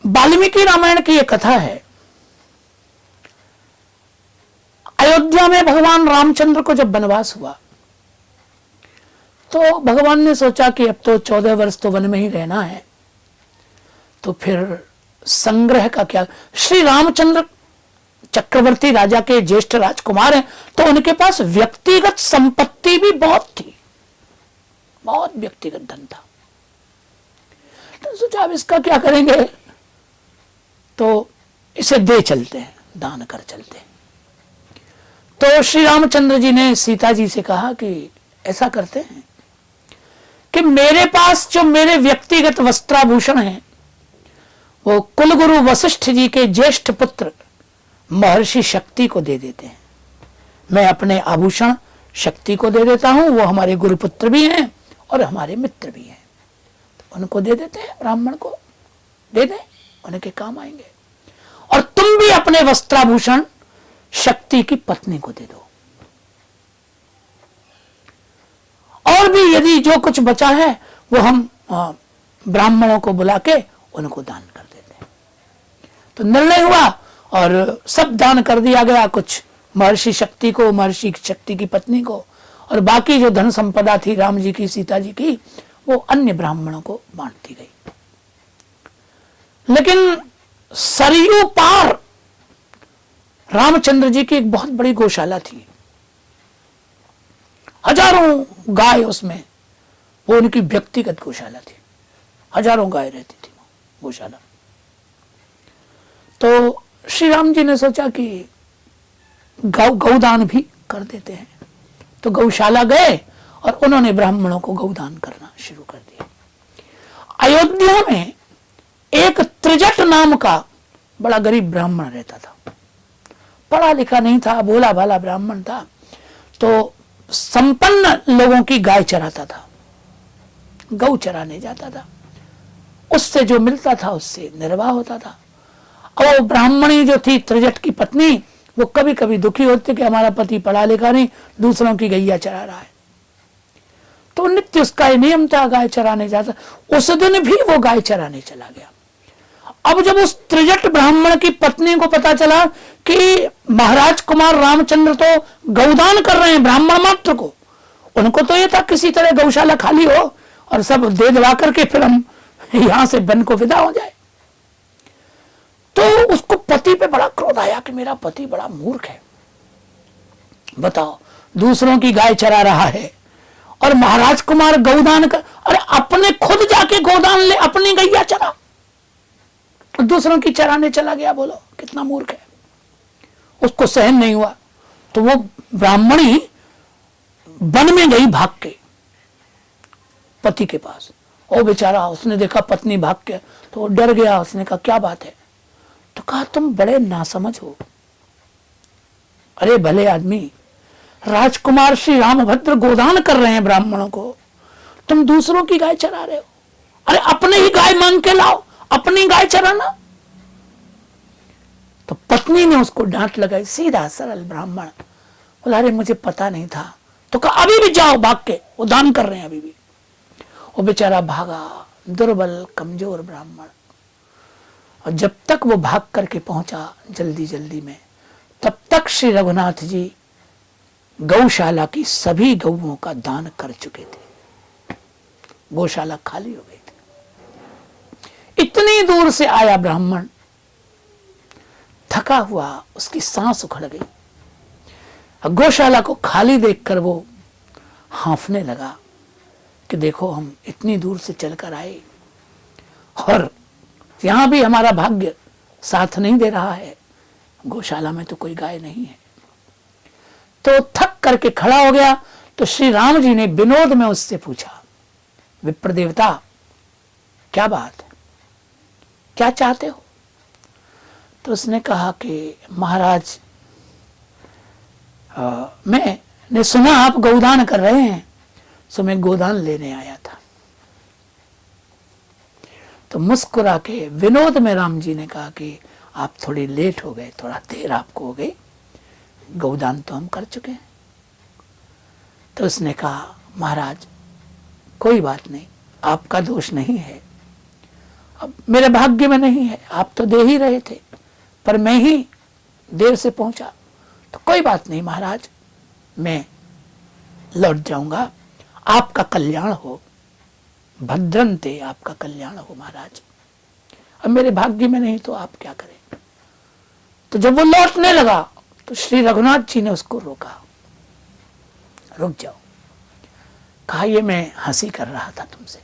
वाल्मीकि रामायण की एक कथा है। अयोध्या में भगवान रामचंद्र को जब वनवास हुआ तो भगवान ने सोचा कि अब तो 14 वर्ष तो वन में ही रहना है, तो फिर संग्रह का क्या। श्री रामचंद्र चक्रवर्ती राजा के ज्येष्ठ राजकुमार हैं, तो उनके पास व्यक्तिगत संपत्ति भी बहुत थी, बहुत व्यक्तिगत धन था। तो सोचा अब इसका क्या करेंगे, तो इसे दे चलते हैं, दान कर चलते हैं। तो श्री रामचंद्र जी ने सीता जी से कहा कि ऐसा करते हैं कि मेरे पास जो मेरे व्यक्तिगत वस्त्राभूषण हैं वो कुलगुरु वशिष्ठ जी के ज्येष्ठ पुत्र महर्षि शक्ति को दे देते हैं। मैं अपने आभूषण शक्ति को दे देता हूं, वो हमारे गुरुपुत्र भी हैं और हमारे मित्र भी हैं, तो उनको दे देते हैं, ब्राह्मण को दे दें, उनके काम आएंगे। और तुम भी अपने वस्त्राभूषण शक्ति की पत्नी को दे दो, और भी यदि जो कुछ बचा है वो हम ब्राह्मणों को बुला के उनको दान कर देते हैं। तो निर्णय हुआ और सब दान कर दिया गया, कुछ महर्षि शक्ति को, महर्षि शक्ति की पत्नी को, और बाकी जो धन संपदा थी राम जी की, सीता जी की, वो अन्य ब्राह्मणों को बांट दी गई। लेकिन सरयू पार रामचंद्र जी की एक बहुत बड़ी गौशाला थी, हजारों गाय उसमें, वो उनकी व्यक्तिगत गौशाला थी, हजारों गाय रहती थी वो गौशाला। तो श्री राम जी ने सोचा कि गौदान भी कर देते हैं, तो गौशाला गए और उन्होंने ब्राह्मणों को गौदान करना शुरू कर दिया। अयोध्या में एक त्रिजट नाम का बड़ा गरीब ब्राह्मण रहता था, पढ़ा लिखा नहीं था, भोला भाला ब्राह्मण था। तो संपन्न लोगों की गाय चराता था, गौ चराने जाता था, उससे जो मिलता था उससे निर्वाह होता था। और ब्राह्मणी जो थी त्रिजट की पत्नी, वो कभी कभी दुखी होती कि हमारा पति पढ़ा लिखा नहीं, दूसरों की गैया चरा रहा है, तो नित्य उसका नियम था, गाय चराने जाता। उस दिन भी वो गाय चराने चला गया। अब जब उस त्रिजट ब्राह्मण की पत्नी को पता चला कि महाराज कुमार रामचंद्र तो गौदान कर रहे हैं ब्राह्मण मात्र को, उनको तो ये था किसी तरह गौशाला खाली हो और सब दे दवा करके फिर हम यहां से वन को विदा हो जाए। तो उसको पति पे बड़ा क्रोध आया कि मेरा पति बड़ा मूर्ख है, बताओ दूसरों की गाय चरा रहा है और महाराज कुमार गौदान कर, अरे अपने खुद जाके गौदान ले, अपनी गैया चरा, दूसरों की चराने चला गया। बोलो कितना मूर्ख है। उसको सहन नहीं हुआ, तो वो ब्राह्मणी वन में गई भाग के पति के पास। ओ बेचारा, उसने देखा पत्नी भाग के तो वो डर गया। उसने कहा क्या बात है, तो कहा तुम बड़े नासमझ हो, अरे भले आदमी, राजकुमार श्री रामभद्र गोदान कर रहे हैं ब्राह्मणों को, तुम दूसरों की गाय चरा रहे हो। अरे अपने ही गाय मांग के लाओ, अपनी गाय चराना। तो पत्नी ने उसको डांट लगाई, सीधा सरल ब्राह्मण बोला अरे मुझे पता नहीं था। तो कहा अभी भी जाओ, भाग के, वो दान कर रहे हैं अभी भी। वो बेचारा भागा, दुर्बल कमजोर ब्राह्मण, और जब तक वो भाग करके पहुंचा जल्दी जल्दी में, तब तक श्री रघुनाथ जी गौशाला की सभी गौओं का दान कर चुके थे। गौशाला खाली हो गई थी। इतनी दूर से आया ब्राह्मण, थका हुआ, उसकी सांस उखड़ गई। गौशाला को खाली देखकर वो हांफने लगा कि देखो हम इतनी दूर से चलकर आए और यहां भी हमारा भाग्य साथ नहीं दे रहा है, गौशाला में तो कोई गाय नहीं है। तो थक करके खड़ा हो गया। तो श्री राम जी ने विनोद में उससे पूछा, विप्र देवता क्या बात है, क्या चाहते हो? तो उसने कहा कि महाराज मैंने सुना आप गौदान कर रहे हैं, सो मैं गोदान लेने आया था। तो मुस्कुरा के विनोद में राम जी ने कहा कि आप थोड़ी लेट हो गए, थोड़ा देर आपको हो गई, गौदान तो हम कर चुके हैं। तो उसने कहा महाराज कोई बात नहीं, आपका दोष नहीं है, अब मेरे भाग्य में नहीं है, आप तो दे ही रहे थे, पर मैं ही देर से पहुंचा, तो कोई बात नहीं महाराज, मैं लौट जाऊंगा, आपका कल्याण हो, भद्रंते, आपका कल्याण हो महाराज। अब मेरे भाग्य में नहीं तो आप क्या करें। तो जब वो लौटने लगा तो श्री रघुनाथ जी ने उसको रोका, रुक जाओ। कहा ये मैं हंसी कर रहा था तुमसे,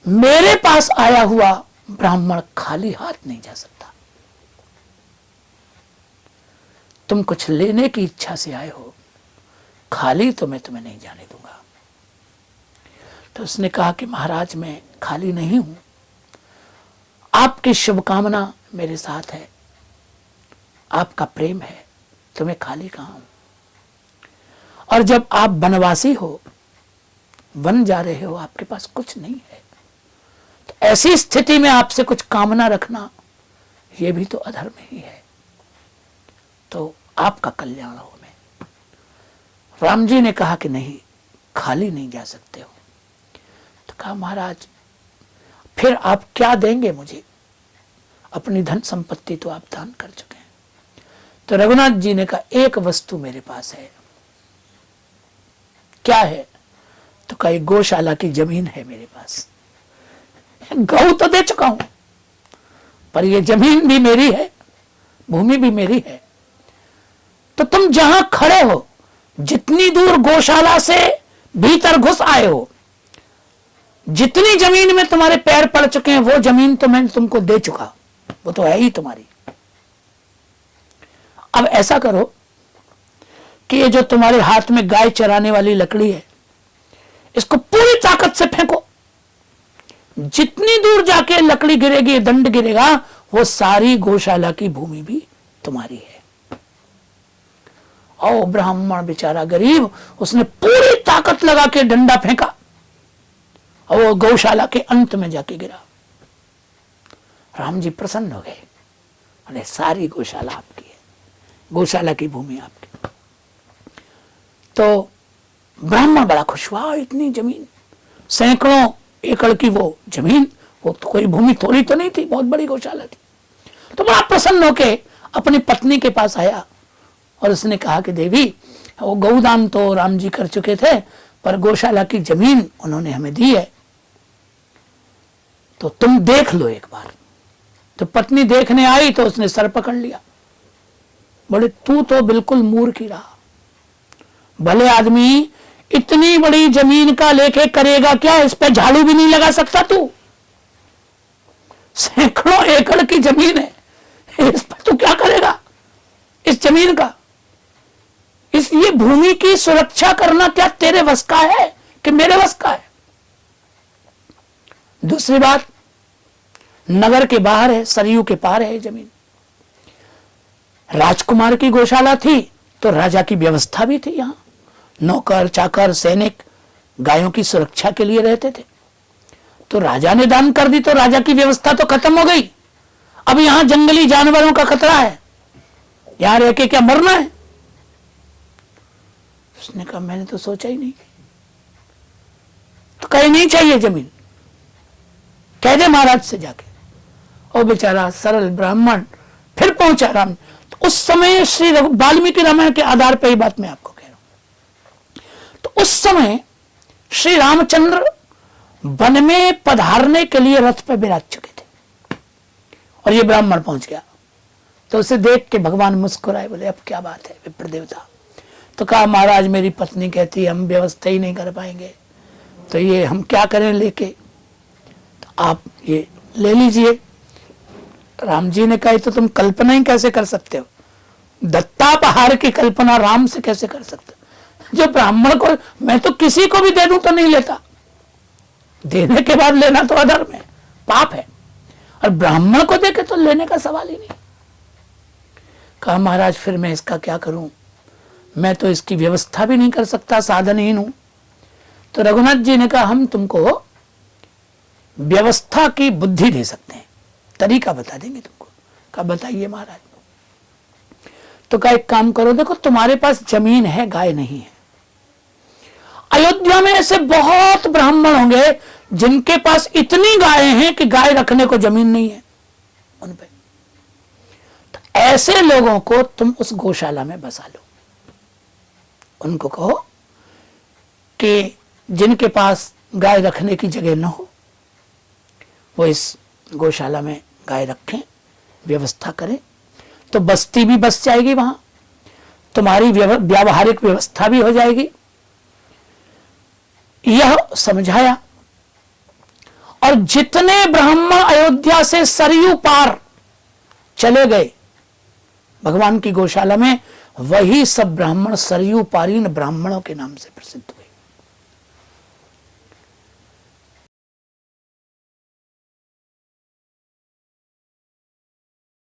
मेरे पास आया हुआ ब्राह्मण खाली हाथ नहीं जा सकता, तुम कुछ लेने की इच्छा से आए हो, खाली तो मैं तुम्हें नहीं जाने दूंगा। तो उसने कहा कि महाराज मैं खाली नहीं हूं, आपकी शुभकामना मेरे साथ है, आपका प्रेम है, तो मैं खाली कहां हूं। और जब आप वनवासी हो, वन जा रहे हो, आपके पास कुछ नहीं है, तो ऐसी स्थिति में आपसे कुछ कामना रखना यह भी तो अधर्म ही है, तो आपका कल्याण हो। मैं राम जी ने कहा कि नहीं, खाली नहीं जा सकते हो। तो कहा महाराज फिर आप क्या देंगे मुझे, अपनी धन संपत्ति तो आप दान कर चुके हैं। तो रघुनाथ जी ने कहा एक वस्तु मेरे पास है। क्या है? तो कहा गौशाला की जमीन है मेरे पास, गौ तो दे चुका हूं, पर ये जमीन भी मेरी है, भूमि भी मेरी है। तो तुम जहां खड़े हो, जितनी दूर गौशाला से भीतर घुस आए हो, जितनी जमीन में तुम्हारे पैर पड़ चुके हैं, वो जमीन तो मैंने तुमको दे चुका, वो तो है ही तुम्हारी। अब ऐसा करो कि ये जो तुम्हारे हाथ में गाय चराने वाली लकड़ी है, इसको पूरी ताकत से फेंको, जितनी दूर जाके लकड़ी गिरेगी, दंड गिरेगा, वो सारी गौशाला की भूमि भी तुम्हारी है। और ब्राह्मण बेचारा गरीब, उसने पूरी ताकत लगा के डंडा फेंका और वो गौशाला के अंत में जाके गिरा। राम जी प्रसन्न हो गए, अरे सारी गौशाला आपकी है, गौशाला की भूमि आपकी। तो ब्राह्मण बड़ा खुश हुआ, इतनी जमीन, सैकड़ों एकड़ की वो जमीन, वो तो कोई भूमि थोड़ी तो नहीं थी, बहुत बड़ी गौशाला थी। तो बड़ा प्रसन्न होके अपनी पत्नी के पास आया और उसने कहा कि देवी, वो गौदान तो राम जी कर चुके थे, पर गौशाला की जमीन उन्होंने हमें दी है, तो तुम देख लो एक बार। तो पत्नी देखने आई तो उसने सर पकड़ लिया, बोले तू तो बिल्कुल मूर्ख ही रहा, भले आदमी इतनी बड़ी जमीन का लेके करेगा क्या, इस पे झाड़ू भी नहीं लगा सकता तू, सैकड़ों एकड़ की जमीन है, इस पर तू क्या करेगा, इस जमीन का, इस ये भूमि की सुरक्षा करना क्या तेरे वश का है कि मेरे वश का है। दूसरी बात, नगर के बाहर है, सरयू के पार है जमीन, राजकुमार की गौशाला थी तो राजा की व्यवस्था भी थी, यहां नौकर चाकर सैनिक गायों की सुरक्षा के लिए रहते थे। तो राजा ने दान कर दी तो राजा की व्यवस्था तो खत्म हो गई, अब यहां जंगली जानवरों का खतरा है, यहां रह के क्या मरना है। उसने कहा मैंने तो सोचा ही नहीं। तो कहीं नहीं चाहिए जमीन, कह दे महाराज से जाके। और बेचारा सरल ब्राह्मण फिर पहुंचा राम। तो उस समय श्री वाल्मीकि रामायण के आधार पर ही बात मैं आपको कह रहा हूं। तो उस समय श्री रामचंद्र वन में पधारने के लिए रथ पर विराज चुके थे और ये ब्राह्मण पहुंच गया। तो उसे देख के भगवान मुस्कुराए, बोले अब क्या बात है विप्र देवता। तो कहा महाराज मेरी पत्नी कहती हम व्यवस्था ही नहीं कर पाएंगे, तो ये हम क्या करें लेके, तो आप ये ले लीजिए। राम जी ने कहा तो तुम कल्पना ही कैसे कर सकते हो, दत्तापहार की कल्पना राम से कैसे कर सकते हो। जो ब्राह्मण को, मैं तो किसी को भी दे दूं तो नहीं लेता, देने के बाद लेना तो अधर्म है, पाप है, और ब्राह्मण को देके तो लेने का सवाल ही नहीं। कहा महाराज फिर मैं इसका क्या करूं, मैं तो इसकी व्यवस्था भी नहीं कर सकता, साधनहीन हूं। तो रघुनाथ जी ने कहा हम तुमको व्यवस्था की बुद्धि दे सकते हैं, तरीका बता देंगे तुमको। कहा बताइए महाराज। तो कहा एक काम करो, देखो तुम्हारे पास जमीन है, गाय नहीं है, अयोध्या में ऐसे बहुत ब्राह्मण होंगे जिनके पास इतनी गायें हैं कि गाय रखने को जमीन नहीं है उन पे, तो ऐसे लोगों को तुम उस गौशाला में बसा लो। उनको कहो कि जिनके पास गाय रखने की जगह न हो वो इस गौशाला में गाय रखें, व्यवस्था करें, तो बस्ती भी बस जाएगी, वहां तुम्हारी व्यावहारिक व्यवस्था भी हो जाएगी। यह समझाया। और जितने ब्राह्मण अयोध्या से सरयू पार चले गए भगवान की गौशाला में, वही सब ब्राह्मण सरयू पारीन ब्राह्मणों के नाम से प्रसिद्ध